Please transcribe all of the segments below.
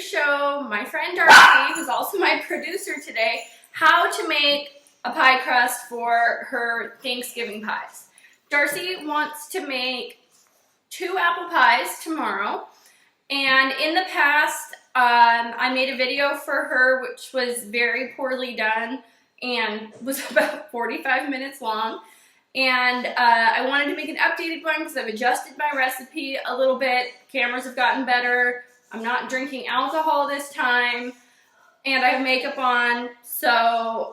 show my friend Darcy, who's also my producer today, how to make a pie crust for her Thanksgiving pies. Darcy wants to make 2 apple pies tomorrow, and in the past I made a video for her which was very poorly done and was about 45 minutes long, and I wanted to make an updated one because I've adjusted my recipe a little bit. Cameras have gotten better. I'm not drinking alcohol this time, and I have makeup on, so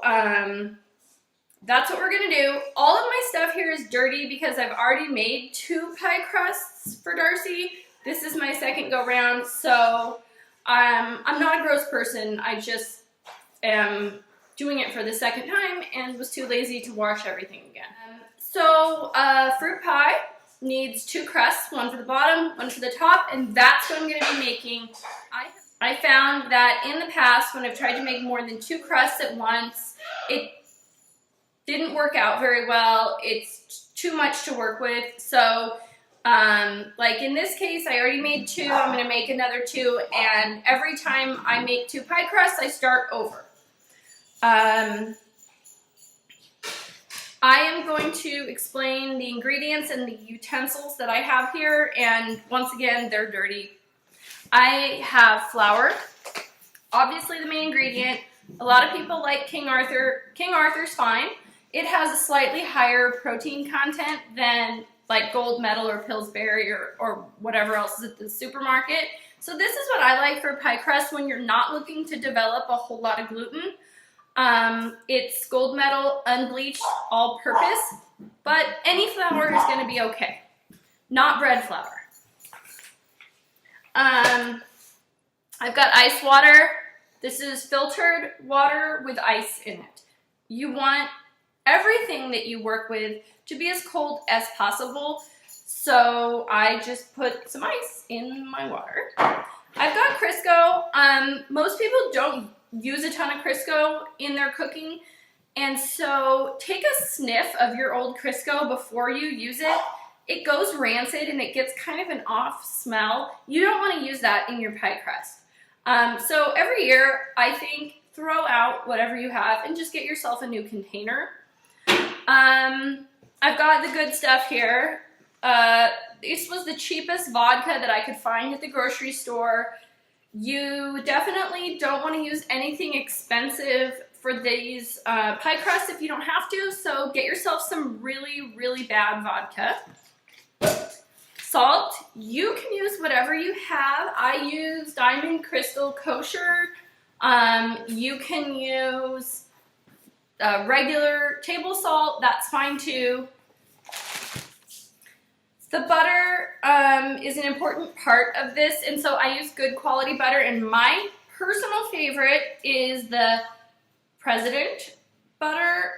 that's what we're gonna do. All of my stuff here is dirty because I've already made 2 pie crusts for Darcy. This is my second go round, so I'm not a gross person. I just am doing it for the second time and was too lazy to wash everything again. Fruit pie needs 2 crusts, one for the bottom, one for the top, and that's what I'm going to be making. I found that in the past, when I've tried to make more than 2 crusts at once, it didn't work out very well. It's too much to work with. So, like in this case, I already made 2. I'm going to make another 2, and every time I make 2 pie crusts, I start over. I am going to explain the ingredients and the utensils that I have here, and once again, they're dirty. I have flour, obviously the main ingredient. A lot of people like King Arthur. King Arthur's fine. It has a slightly higher protein content than like Gold Medal or Pillsbury or whatever else is at the supermarket. So this is what I like for pie crust when you're not looking to develop a whole lot of gluten. It's Gold Medal, unbleached, all-purpose, but any flour is going to be okay. Not bread flour. I've got ice water. This is filtered water with ice in it. You want everything that you work with to be as cold as possible, so I just put some ice in my water. I've got Crisco. Most people don't use a ton of Crisco in their cooking, and so take a sniff of your old Crisco before you use it. It goes rancid and it gets kind of an off smell. You don't want to use that in your pie crust. So every year, I think, throw out whatever you have and just get yourself a new container. I've got the good stuff here. This was the cheapest vodka that I could find at the grocery store. You definitely don't want to use anything expensive for these pie crusts if you don't have to, so get yourself some really, really bad vodka. Salt, you can use whatever you have. I use Diamond Crystal Kosher. You can use regular table salt, that's fine too. The butter is an important part of this, and so I use good quality butter, and my personal favorite is the President butter.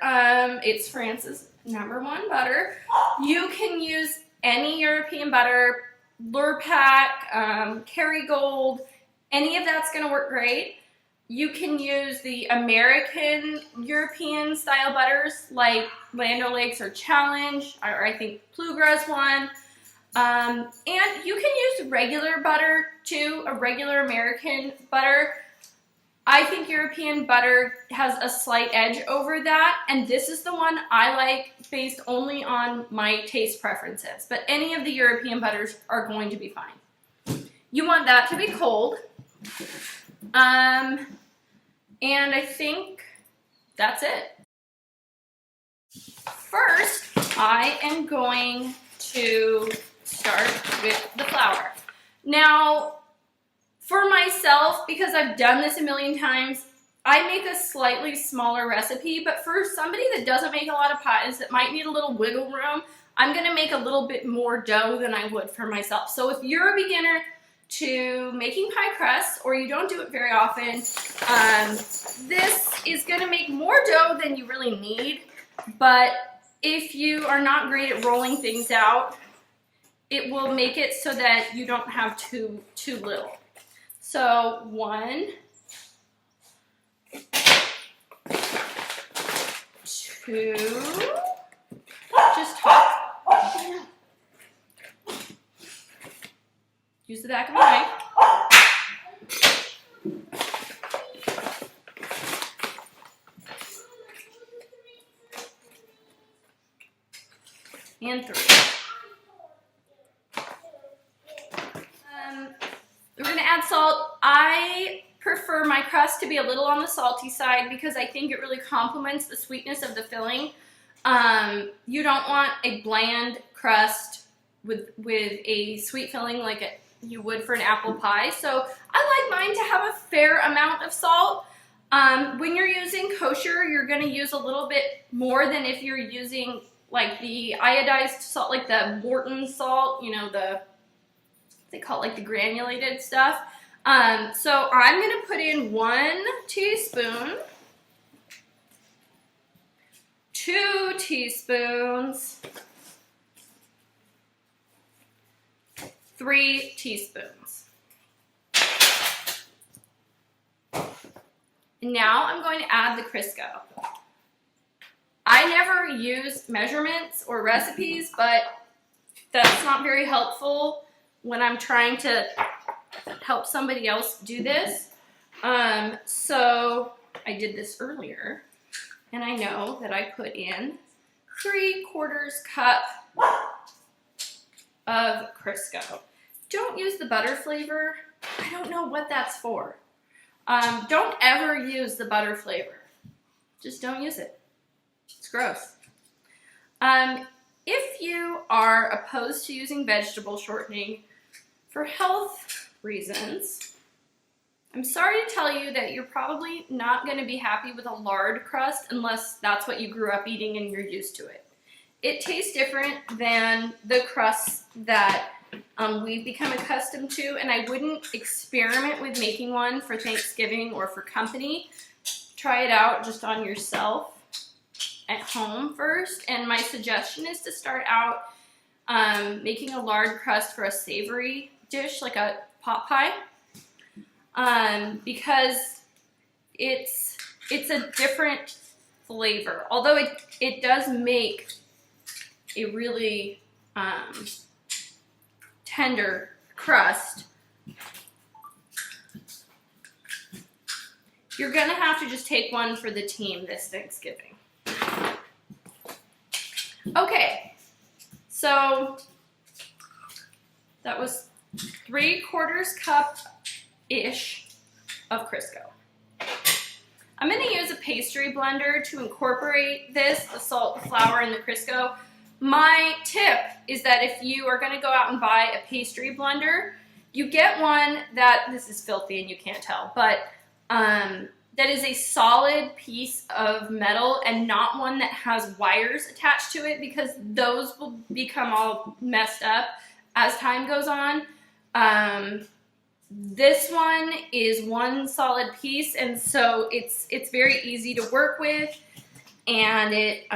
It's France's #1 butter. You can use any European butter, Lurpak, Kerrygold, any of that's going to work great. You can use the American European style butters like Land O'Lakes or Challenge, or I think Plugra's one. And you can use regular butter too, a regular American butter. I think European butter has a slight edge over that, and this is the one I like based only on my taste preferences. But any of the European butters are going to be fine. You want that to be cold. And I think that's it. First, I am going to start with the flour. Now, for myself, because I've done this a million times, I make a slightly smaller recipe, but for somebody that doesn't make a lot of pies, that might need a little wiggle room, I'm gonna make a little bit more dough than I would for myself. So if you're a beginner to making pie crusts, or you don't do it very often, this is gonna make more dough than you really need, but if you are not great at rolling things out, it will make it so that you don't have too little. So 1, 2, just top. Use the back of a knife. and 3. We're gonna add salt. I prefer my crust to be a little on the salty side because I think it really complements the sweetness of the filling. You don't want a bland crust with a sweet filling like you would for an apple pie. So I like mine to have a fair amount of salt. When you're using kosher, you're gonna use a little bit more than if you're using like the iodized salt, like the Morton salt, you know, they call it like the granulated stuff. So I'm gonna put in 1 teaspoon, 2 teaspoons, 3 teaspoons. And now I'm going to add the Crisco. I never use measurements or recipes, but that's not very helpful when I'm trying to help somebody else do this. So I did this earlier, and I know that I put in 3/4 cup of Crisco. Don't use the butter flavor. I don't know what that's for. Don't ever use the butter flavor. Just don't use it. It's gross. If you are opposed to using vegetable shortening for health reasons, I'm sorry to tell you that you're probably not going to be happy with a lard crust unless that's what you grew up eating and you're used to it. It tastes different than the crusts that we've become accustomed to, and I wouldn't experiment with making one for Thanksgiving or for company. Try it out just on yourself at home first, and my suggestion is to start out making a lard crust for a savory dish like a pot pie, because it's a different flavor, although it does make a really tender crust. You're gonna have to just take one for the team this Thanksgiving. Okay, so that was 3/4 cup-ish of Crisco. I'm gonna use a pastry blender to incorporate this, the salt, the flour, and the Crisco. My tip is that if you are gonna go out and buy a pastry blender, you get one that, this is filthy and you can't tell, but that is a solid piece of metal and not one that has wires attached to it, because those will become all messed up as time goes on. This one is one solid piece, and so it's very easy to work with, and it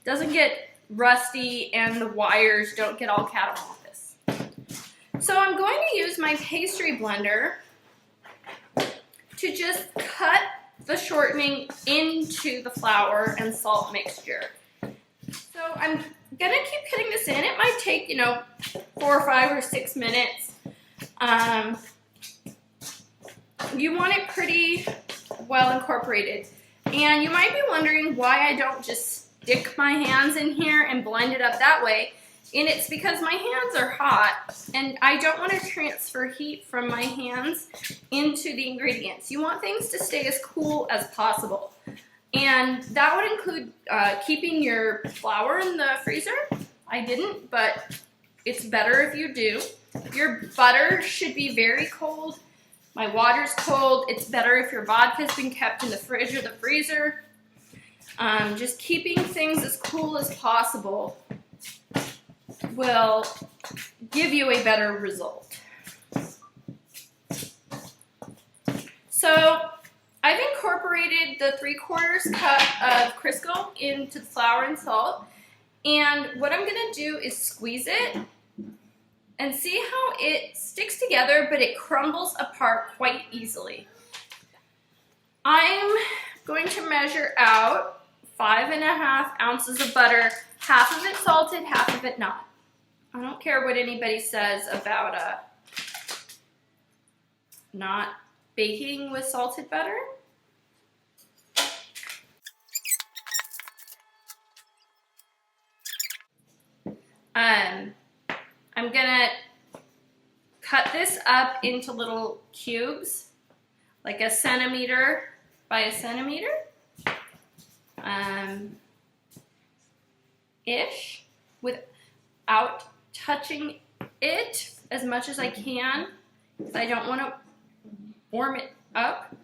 doesn't get rusty, and the wires don't get all cattywampus. So I'm going to use my pastry blender to just cut the shortening into the flour and salt mixture. So I'm gonna keep cutting this in. It might take, 4 or 5 or 6 minutes. You want it pretty well incorporated. And you might be wondering why I don't just stick my hands in here and blend it up that way. And it's because my hands are hot and I don't want to transfer heat from my hands into the ingredients. You want things to stay as cool as possible. And that would include keeping your flour in the freezer. I didn't, but it's better if you do. Your butter should be very cold. My water's cold. It's better if your vodka's been kept in the fridge or the freezer. Just keeping things as cool as possible will give you a better result. So I've incorporated the 3/4 cup of Crisco into the flour and salt, and what I'm gonna do is squeeze it and see how it sticks together, but it crumbles apart quite easily. I'm going to measure out 5½ ounces of butter, half of it salted, half of it not. I don't care what anybody says about not baking with salted butter. I'm gonna cut this up into little cubes, like a centimeter by a centimeter, ish, without touching it as much as I can, because I don't want to warm it up.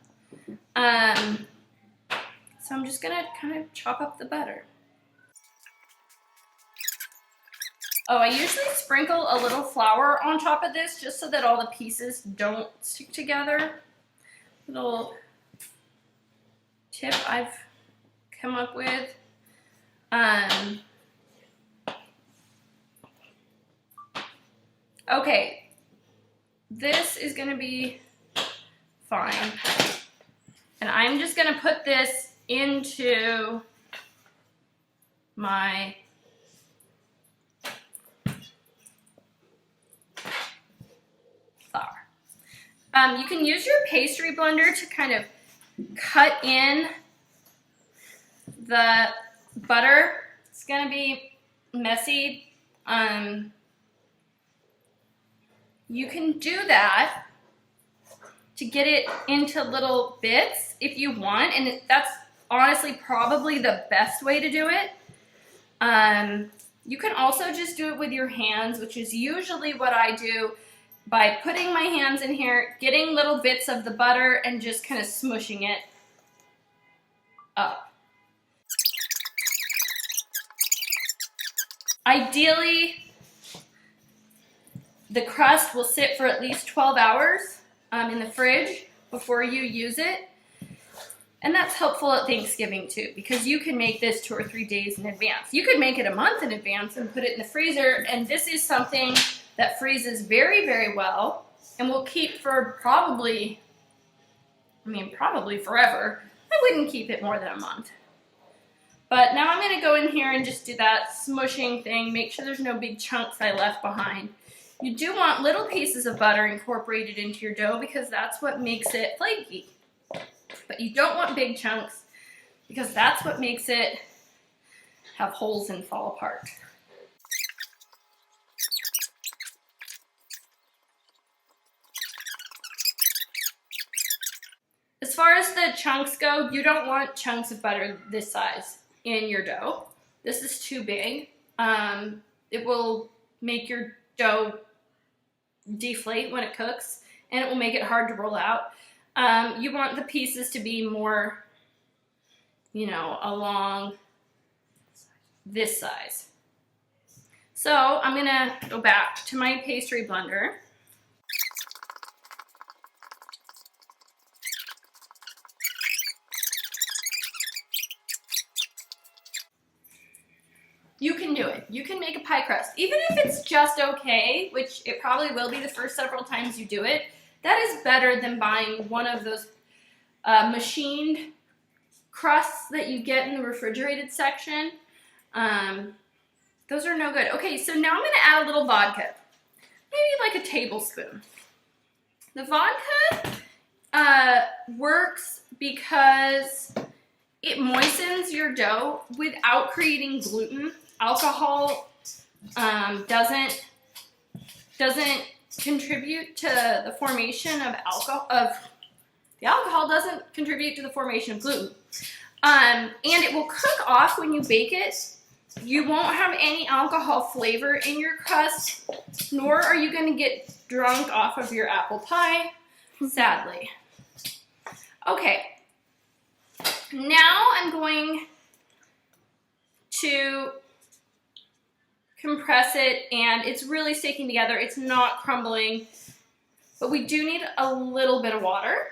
So I'm just gonna kind of chop up the butter. Oh, I usually sprinkle a little flour on top of this just so that all the pieces don't stick together. Little tip I've come up with. Okay, this is gonna be fine. And I'm just gonna put this into my flour. You can use your pastry blender to kind of cut in the butter. It's gonna be messy. You can do that to get it into little bits if you want, and that's honestly probably the best way to do it. You can also just do it with your hands, which is usually what I do, by putting my hands in here, getting little bits of the butter, and just kind of smushing it up. Ideally, the crust will sit for at least 12 hours in the fridge before you use it. And that's helpful at Thanksgiving too, because you can make this 2 or 3 days in advance. You could make it a month in advance and put it in the freezer, and this is something that freezes very, very well and will keep for probably forever. I wouldn't keep it more than a month. But now I'm gonna go in here and just do that smushing thing, make sure there's no big chunks I left behind. You do want little pieces of butter incorporated into your dough because that's what makes it flaky. But you don't want big chunks because that's what makes it have holes and fall apart. As far as the chunks go, you don't want chunks of butter this size in your dough. This is too big. It will make your dough deflate when it cooks, and it will make it hard to roll out. You want the pieces to be more, along this size. So I'm gonna go back to my pastry blender. You can do it. You can make a pie crust. Even if it's just okay, which it probably will be the first several times you do it, that is better than buying one of those machined crusts that you get in the refrigerated section. Those are no good. Okay, so now I'm gonna add a little vodka. Maybe like a tablespoon. The vodka works because it moistens your dough without creating gluten. Alcohol doesn't contribute to the formation of the alcohol doesn't contribute to the formation of gluten. And it will cook off when you bake it. You won't have any alcohol flavor in your crust, nor are you going to get drunk off of your apple pie, sadly. Okay, now I'm going to compress it, and it's really sticking together. It's not crumbling, but we do need a little bit of water.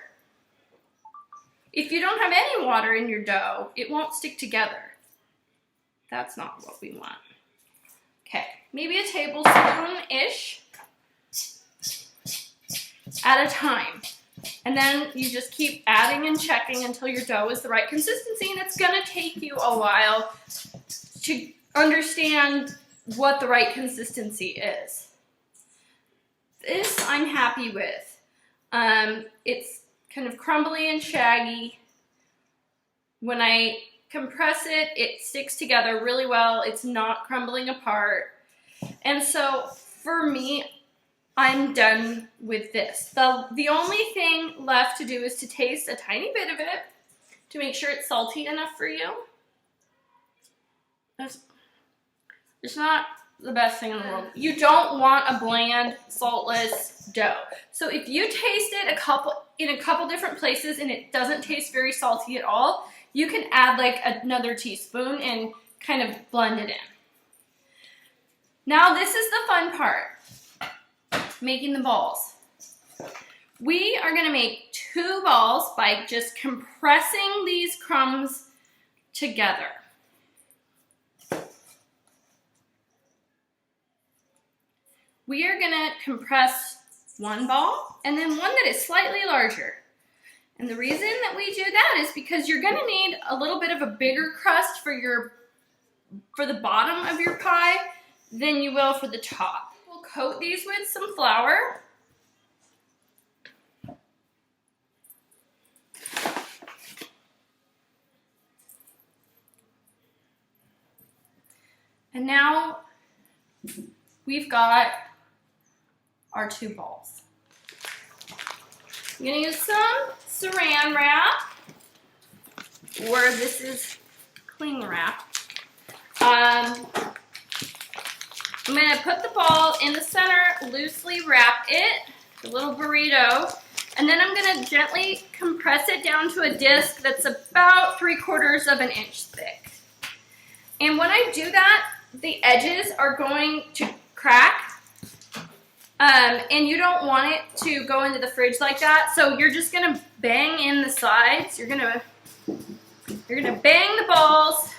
If you don't have any water in your dough, it won't stick together. That's not what we want. Okay, maybe a tablespoon-ish at a time. And then you just keep adding and checking until your dough is the right consistency, and it's gonna take you a while to understand what the right consistency is. This I'm happy with. It's kind of crumbly and shaggy. When I compress it, it sticks together really well. It's not crumbling apart. And so for me, I'm done with this. The only thing left to do is to taste a tiny bit of it to make sure it's salty enough for you. It's not the best thing in the world. You don't want a bland, saltless dough. So if you taste it in a couple different places and it doesn't taste very salty at all, you can add like another teaspoon and kind of blend it in. Now this is the fun part, making the balls. We are gonna make 2 balls by just compressing these crumbs together. We are gonna compress 1 ball and then one that is slightly larger. And the reason that we do that is because you're gonna need a little bit of a bigger crust for the bottom of your pie than you will for the top. We'll coat these with some flour. And now we've got our 2 balls. I'm gonna use some saran wrap, or this is cling wrap. I'm gonna put the ball in the center, loosely wrap it, a little burrito, and then I'm gonna gently compress it down to a disc that's about 3/4 of an inch thick. And when I do that, the edges are going to crack. And you don't want it to go into the fridge like that, so you're just gonna bang in the sides. You're gonna bang the balls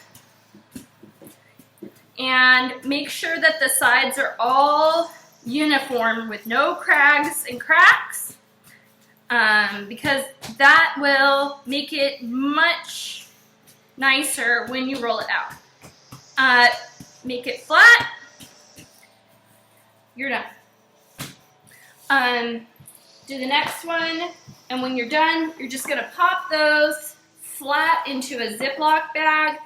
and make sure that the sides are all uniform with no crags and cracks, because that will make it much nicer when you roll it out. Make it flat. You're done. Do the next one, and when you're done, you're just gonna pop those flat into a Ziploc bag.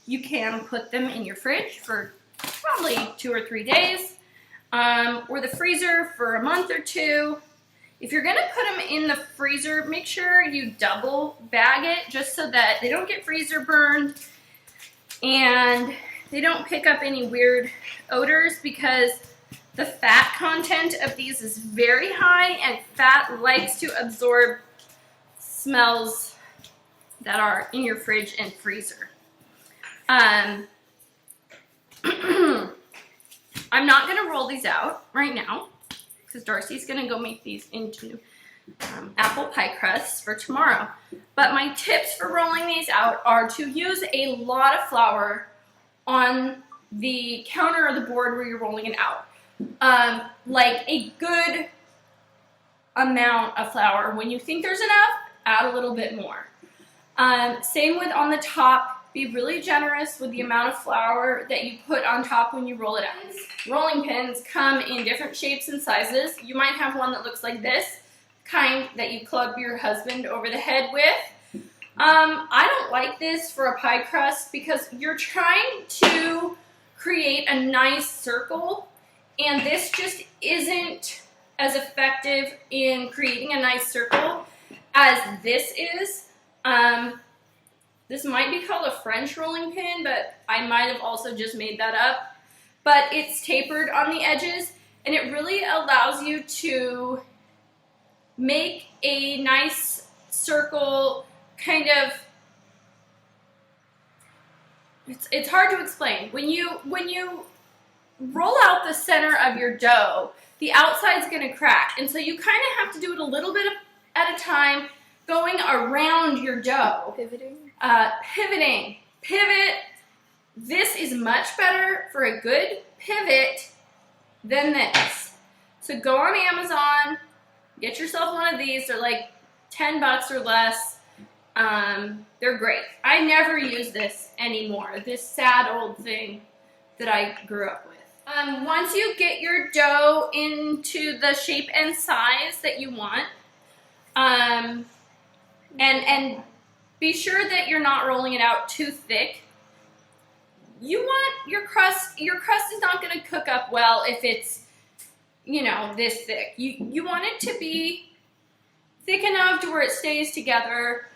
You can put them in your fridge for probably 2 or 3 days, or the freezer for a month or 2. If you're gonna put them in the freezer, make sure you double bag it just so that they don't get freezer burned and they don't pick up any weird odors, because the fat content of these is very high, and fat likes to absorb smells that are in your fridge and freezer. I'm not gonna roll these out right now because Darcy's gonna go make these into apple pie crusts for tomorrow. But my tips for rolling these out are to use a lot of flour on the counter or the board where you're rolling it out. Like a good amount of flour. When you think there's enough, add a little bit more. Same with on the top. Be really generous with the amount of flour that you put on top when you roll it out. Rolling pins come in different shapes and sizes. You might have one that looks like this, kind that you club your husband over the head with. I don't like this for a pie crust because you're trying to create a nice circle, and this just isn't as effective in creating a nice circle as this is. This might be called a French rolling pin, but I might have also just made that up. But it's tapered on the edges, and it really allows you to make a nice circle, kind of. It's hard to explain. When you roll out the center of your dough, the outside's gonna crack, and so you kind of have to do it a little bit at a time, going around your dough. Pivoting. Pivot. This is much better for a good pivot than this. So go on Amazon, get yourself one of these. They're like $10 or less. They're great. I never use this anymore, this sad old thing that I grew up with. Once you get your dough into the shape and size that you want, and be sure that you're not rolling it out too thick. you want your crust is not going to cook up well if it's, you know, this thick. You want it to be thick enough to where it stays together,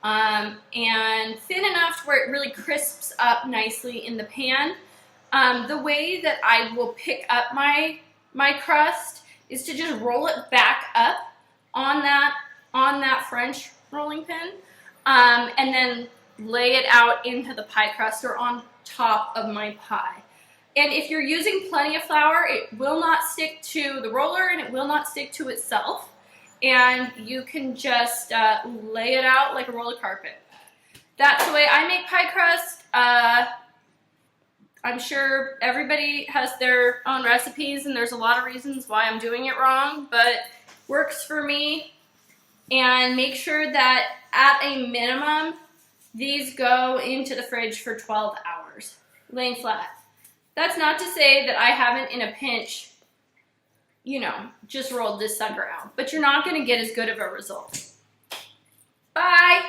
and thin enough to where it really crisps up nicely in the pan. The way that I will pick up my crust is to just roll it back up on that French rolling pin, and then lay it out into the pie crust or on top of my pie. And if you're using plenty of flour, it will not stick to the roller and it will not stick to itself. And you can just lay it out like a roll of carpet. That's the way I make pie crust. I'm sure everybody has their own recipes and there's a lot of reasons why I'm doing it wrong, but works for me. And make sure that at a minimum, these go into the fridge for 12 hours, laying flat. That's not to say that I haven't, in a pinch, you know, just rolled this sucker out. But you're not going to get as good of a result. Bye!